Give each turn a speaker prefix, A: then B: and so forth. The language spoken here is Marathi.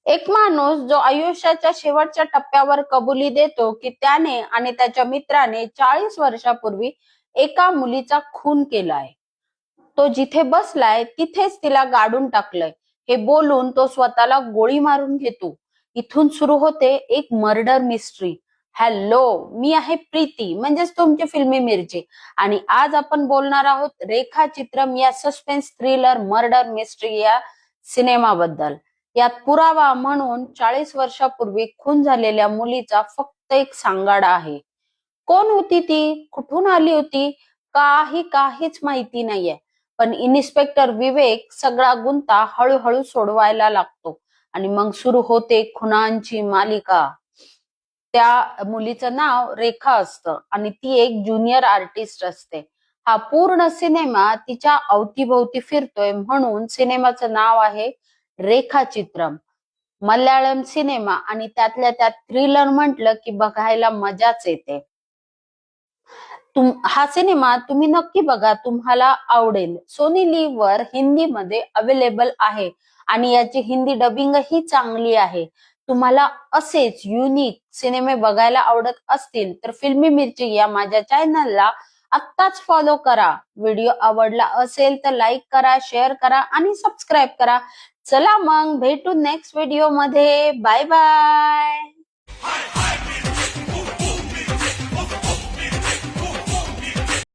A: एक माणूस जो आयुष्याच्या शेवटच्या टप्प्यावर कबुली देतो की त्याने आणि त्याच्या मित्राने 40 वर्षापूर्वी एका मुलीचा खून केलाय. तो जिथे बसलाय तिथेच तिला गाडून टाकलंय हे बोलून तो स्वतःला गोळी मारून घेतो. इथून सुरू होते एक मर्डर मिस्ट्री. हॅलो, मी आहे प्रीती, म्हणजेच तुमची फिल्मी मिरची, आणि आज आपण बोलणार आहोत रेखाचित्रम या सस्पेन्स थ्रिलर मर्डर मिस्ट्री या सिनेमाबद्दल. यात पुरावा म्हणून 40 वर्षापूर्वी खून झालेल्या मुलीचा फक्त एक सांगाडा आहे. कोण होती ती, कुठून आली होती, काहीच माहिती नाहीये. पण इन्स्पेक्टर विवेक सगळा गुंता हळूहळू सोडवायला लागतो आणि मग सुरू होते खुनांची मालिका. त्या मुलीचं नाव रेखा असतं आणि ती एक ज्युनियर आर्टिस्ट असते. हा पूर्ण सिनेमा तिच्या अवतीभोवती फिरतोय, म्हणून सिनेमाचं नाव आहे रेखाचित्रम. मल्याळम सिनेमा आणि त्यातल्या त्यात थ्रिलर म्हटलं की बघायला मजाच येते. हा सिनेमा तुम्ही नक्की बघा, तुम्हाला आवडेल. सोनी लिव्ह वर हिंदीमध्ये अवेलेबल आहे आणि याची हिंदी डबिंग ही चांगली आहे. तुम्हाला असेच युनिक सिनेमे बघायला आवडत असतील तर फिल्मी मिरची या माझ्या चॅनलला आत्ताच फॉलो करा. व्हिडिओ आवडला असेल तर लाईक करा, शेअर करा आणि सबस्क्राईब करा. चला मग भेटू नेक्स्ट व्हिडिओ मध्ये. Bye bye.